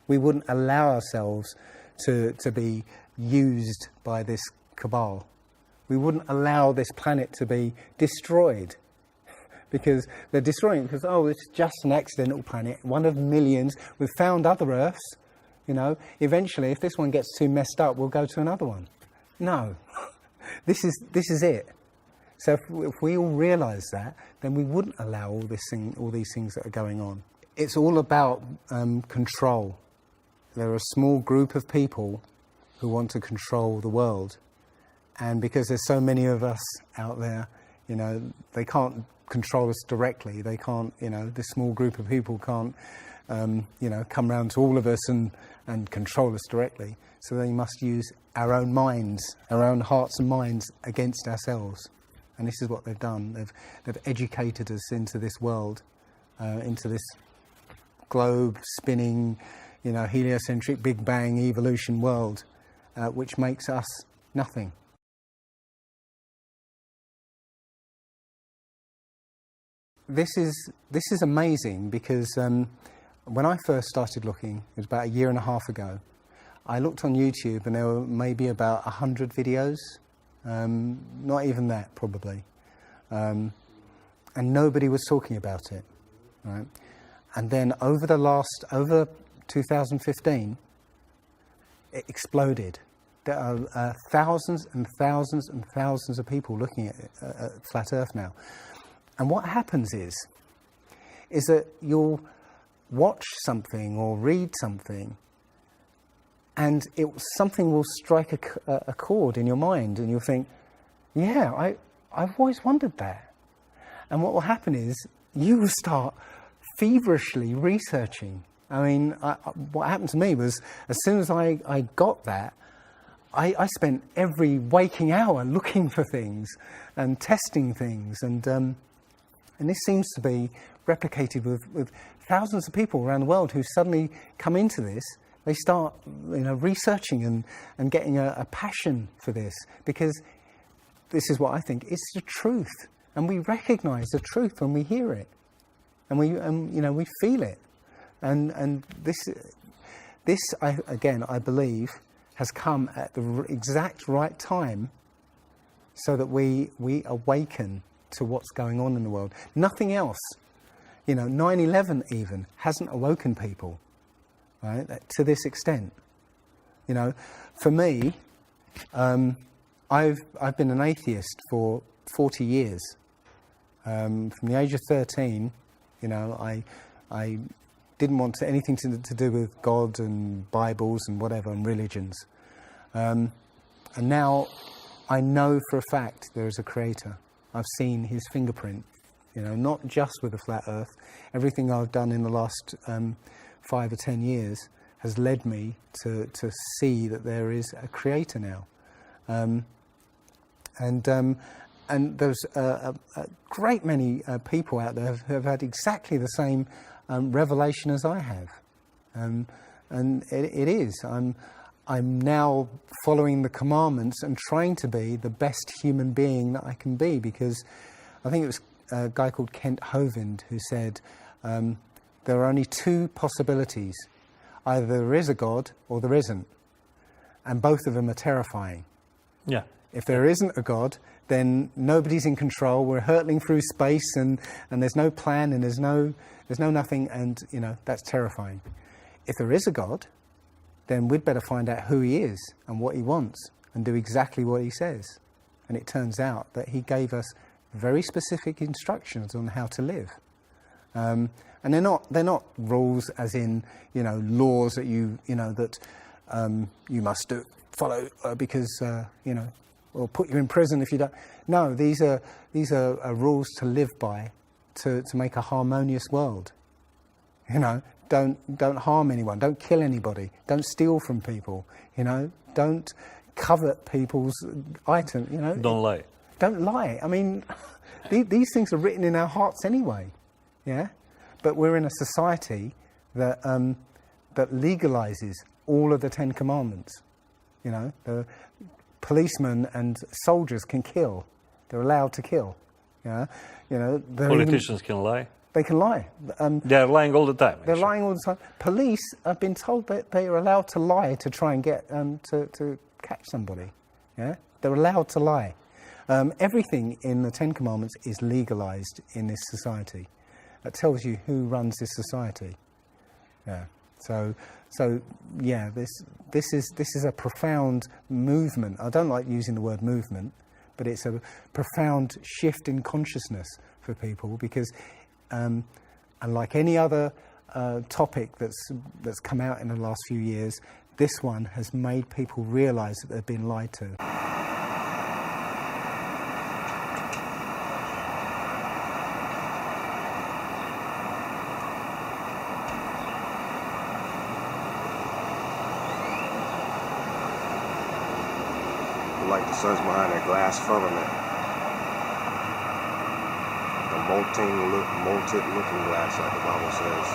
We wouldn't allow ourselves to be used by this cabal. We wouldn't allow this planet to be destroyed, because they're destroying it because, oh, it's just an accidental planet, one of millions. We've found other Earths. You know, eventually, if this one gets too messed up, we'll go to another one. No, this is it. So if we all realise that, then we wouldn't allow all these things that are going on. It's all about control. There are a small group of people who want to control the world, and because there's so many of us out there, you know, they can't control us directly. They can't, you know, this small group of people can't, you know, come round to all of us and control us directly. So they must use our own minds, our own hearts and minds against ourselves. And this is what they've done. They've educated us into this world, into this globe spinning, you know, heliocentric Big Bang evolution world, which makes us nothing. This is amazing because when I first started looking, it was about 1.5 years ago, I looked on YouTube and there were maybe about 100 videos, not even that probably, and nobody was talking about it, right? And then over 2015, it exploded. There are thousands and thousands and thousands of people looking at Flat Earth now. And what happens is that you'll watch something or read something, and something will strike a chord in your mind, and you'll think, yeah, I've always wondered that. And what will happen is you will start feverishly researching. I mean, what happened to me was, as soon as I got that, I spent every waking hour looking for things and testing things, and this seems to be replicated with thousands of people around the world who suddenly come into this. They start, you know, researching and getting a passion for this, because this is what I think, it's the truth, and we recognise the truth when we hear it, and we feel it, and this I believe has come at the exact right time, so that we awaken to what's going on in the world. Nothing else, you know, 9/11 even hasn't awoken people, right, to this extent. You know, for me, I've been an atheist for 40 years. From the age of 13, you know, I didn't want anything to do with God and Bibles and whatever and religions. And now I know for a fact there is a creator. I've seen his fingerprint, you know, not just with the flat Earth. Everything I've done in the last 5 or 10 years has led me to see that there is a creator now. And there's a great many people out there who have had exactly the same revelation as I have. And it is. I'm now following the commandments and trying to be the best human being that I can be, because I think it was a guy called Kent Hovind who said there are only two possibilities. Either there is a God or there isn't. and both of them are terrifying. Yeah. If there isn't a God, then nobody's in control. We're hurtling through space, and there's no plan, and there's no nothing, and that's terrifying. If there is a God, then we'd better find out who he is and what he wants, and do exactly what he says. And it turns out that he gave us very specific instructions on how to live. And they're not rules as in laws that you must follow because or put you in prison if you don't. No, these are rules to live by, to make a harmonious world. Don't harm anyone, don't kill anybody, don't steal from people. Don't covet people's items. Don't lie. Don't lie. I mean, these things are written in our hearts anyway. Yeah, but we're in a society that legalizes all of the 10 Commandments. The policemen and soldiers can kill. They're allowed to kill. Politicians can lie. They can lie. They're lying all the time. They're lying all the time. Police have been told that they are allowed to lie to try and get to catch somebody. Yeah, they're allowed to lie. Everything in the 10 Commandments is legalized in this society. That tells you who runs this society. Yeah. So yeah, this is a profound movement. I don't like using the word movement, but it's a profound shift in consciousness for people because, unlike any other topic that's come out in the last few years, this one has made people realise that they've been lied to. Like the sun's behind that glass firmament. The molten looking glass, like the Bible says.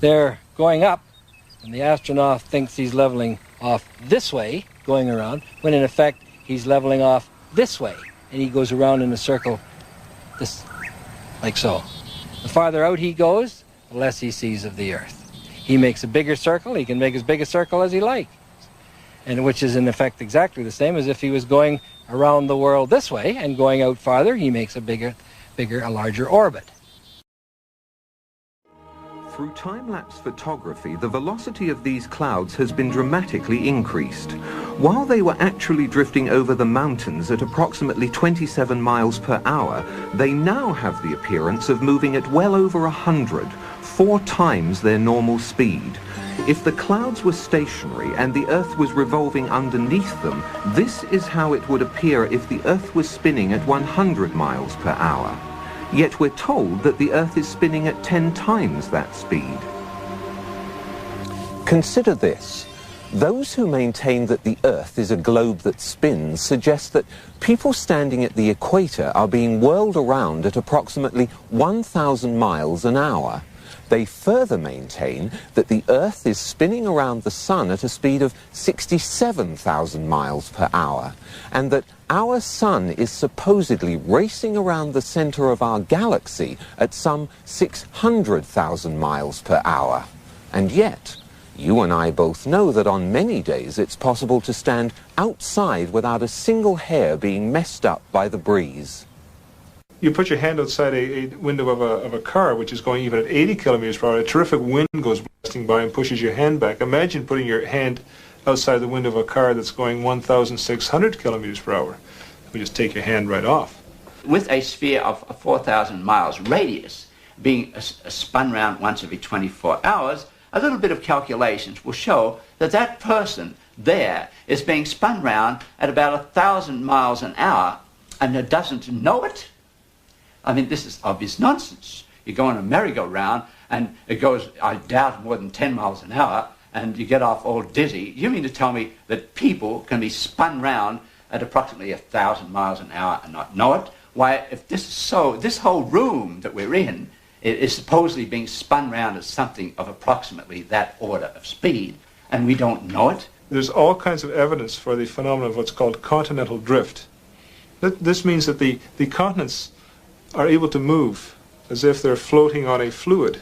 They're going up, and the astronaut thinks he's leveling off this way, going around, when in effect he's leveling off this way, and he goes around in a circle, like so. The farther out he goes, the less he sees of the Earth. He makes a bigger circle, he can make as big a circle as he likes, and which is in effect exactly the same as if he was going around the world this way and going out farther, he makes a larger orbit. Through time-lapse photography, the velocity of these clouds has been dramatically increased. While they were actually drifting over the mountains at approximately 27 miles per hour, they now have the appearance of moving at well over 100, 4 times their normal speed. If the clouds were stationary and the Earth was revolving underneath them, this is how it would appear if the Earth was spinning at 100 miles per hour. Yet we're told that the Earth is spinning at 10 times that speed. Consider this. Those who maintain that the Earth is a globe that spins suggest that people standing at the equator are being whirled around at approximately 1,000 miles an hour. They further maintain that the Earth is spinning around the Sun at a speed of 67,000 miles per hour, and that our Sun is supposedly racing around the center of our galaxy at some 600,000 miles per hour. And yet, you and I both know that on many days it's possible to stand outside without a single hair being messed up by the breeze. You put your hand outside a window of a car which is going even at 80 kilometers per hour, a terrific wind goes blasting by and pushes your hand back. Imagine putting your hand outside the window of a car that's going 1,600 kilometers per hour. We just take your hand right off. With a sphere of 4,000 miles radius being spun round once every 24 hours, a little bit of calculations will show that that person there is being spun round at about 1,000 miles an hour and it doesn't know it. I mean, this is obvious nonsense. You go on a merry-go-round and it goes, I doubt, more than 10 miles an hour and you get off all dizzy. You mean to tell me that people can be spun round at approximately 1,000 miles an hour and not know it? Why, if this is so, this whole room that we're in is supposedly being spun round at something of approximately that order of speed, and we don't know it? There's all kinds of evidence for the phenomenon of what's called continental drift. This means that the continents are able to move as if they're floating on a fluid.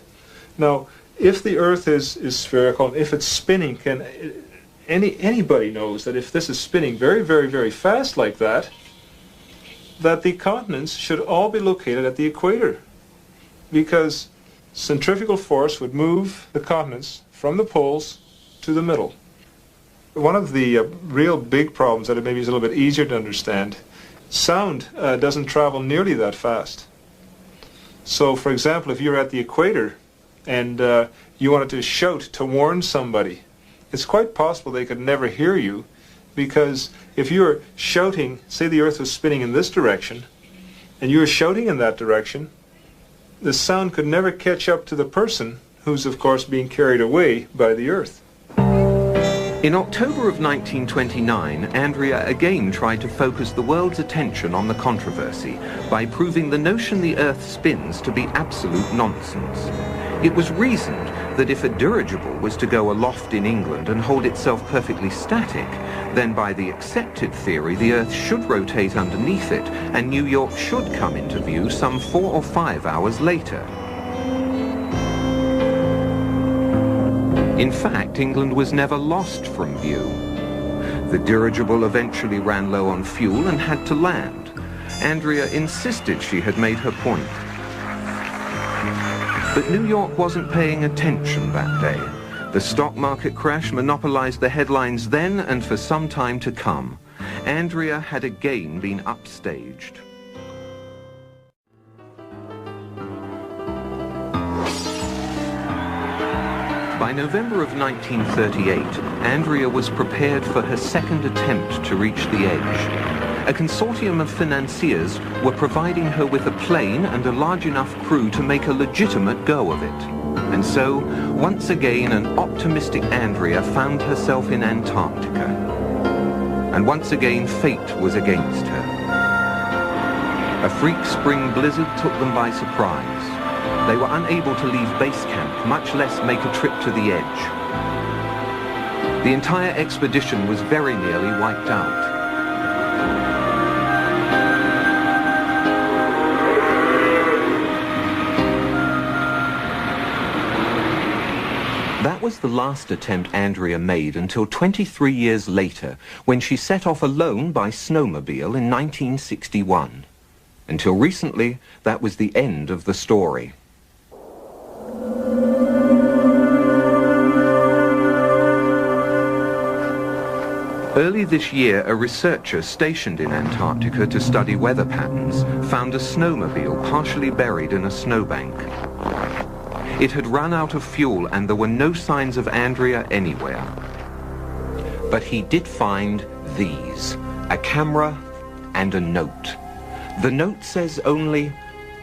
Now, if the Earth is spherical, if it's spinning, anybody knows that if this is spinning very, very, very fast like that the continents should all be located at the equator, because centrifugal force would move the continents from the poles to the middle. One of the real big problems that maybe is a little bit easier to understand, sound doesn't travel nearly that fast. So, for example, if you're at the equator and you wanted to shout to warn somebody, it's quite possible they could never hear you, because if you're shouting, say the Earth was spinning in this direction, and you were shouting in that direction, the sound could never catch up to the person who's, of course, being carried away by the Earth. In October of 1929, Andrea again tried to focus the world's attention on the controversy by proving the notion the Earth spins to be absolute nonsense. It was reasoned that if a dirigible was to go aloft in England and hold itself perfectly static, then by the accepted theory the Earth should rotate underneath it and New York should come into view some 4 or 5 hours later. In fact, England was never lost from view. The dirigible eventually ran low on fuel and had to land. Andrea insisted she had made her point. But New York wasn't paying attention that day. The stock market crash monopolized the headlines then and for some time to come. Andrea had again been upstaged. By November of 1938, Andrea was prepared for her second attempt to reach the edge. A consortium of financiers were providing her with a plane and a large enough crew to make a legitimate go of it. And so, once again, an optimistic Andrea found herself in Antarctica. And once again, fate was against her. A freak spring blizzard took them by surprise. They were unable to leave base camp, much less make a trip to the edge. The entire expedition was very nearly wiped out. That was the last attempt Andrea made until 23 years later, when she set off alone by snowmobile in 1961. Until recently, that was the end of the story. Early this year, a researcher stationed in Antarctica to study weather patterns found a snowmobile partially buried in a snowbank. It had run out of fuel and there were no signs of Andrea anywhere. But he did find these, a camera and a note. The note says only,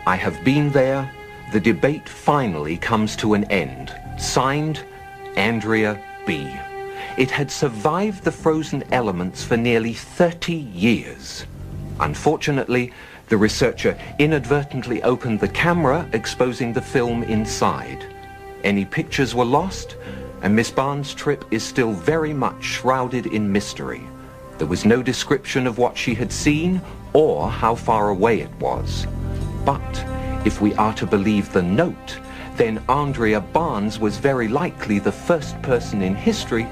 "I have been there. The debate finally comes to an end. Signed, Andrea B." It had survived the frozen elements for nearly 30 years. Unfortunately, the researcher inadvertently opened the camera, exposing the film inside. Any pictures were lost, and Miss Barnes' trip is still very much shrouded in mystery. There was no description of what she had seen or how far away it was. But if we are to believe the note, then Andrea Barnes was very likely the first person in history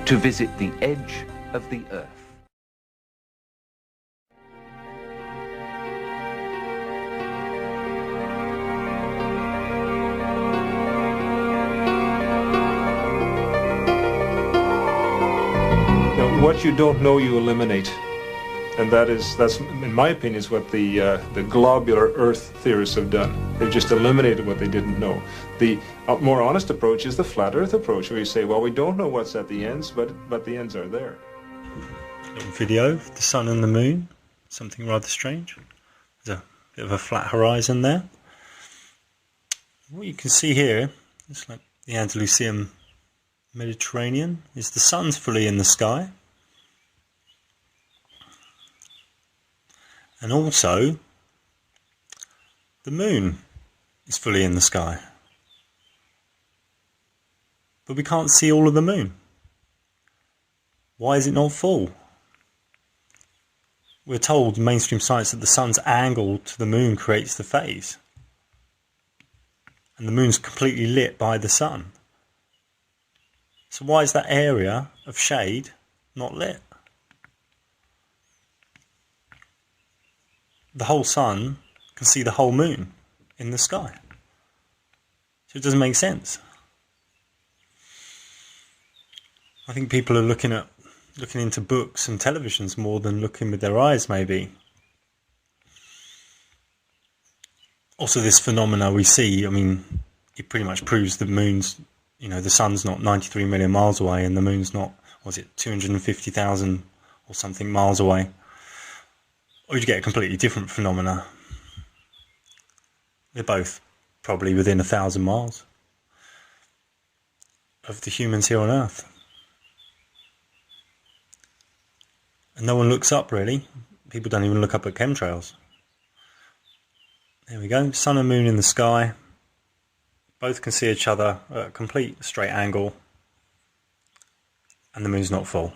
to visit the edge of the Earth. Now, what you don't know, you eliminate. And that's in my opinion, is what the globular Earth theorists have done. They've just eliminated what they didn't know. The more honest approach is the flat Earth approach, where you say, well, we don't know what's at the ends, but the ends are there. Little video of the sun and the moon, something rather strange. There's a bit of a flat horizon there. What you can see here, it's like the Andalusian Mediterranean, is the sun's fully in the sky. And also, the moon is fully in the sky. But we can't see all of the moon. Why is it not full? We're told in mainstream science that the sun's angle to the moon creates the phase. and the moon's completely lit by the sun. So why is that area of shade not lit? The whole sun can see the whole moon in the sky. So it doesn't make sense. I think people are looking into books and televisions more than looking with their eyes, maybe. Also, this phenomena we see, I mean, it pretty much proves the moon's, the sun's not 93 million miles away and the moon's not, 250,000 or something miles away. Or you get a completely different phenomena. They're both probably within 1,000 miles of the humans here on Earth. And no one looks up, really. People don't even look up at chemtrails. There we go, sun and moon in the sky. Both can see each other at a complete straight angle. And the moon's not full.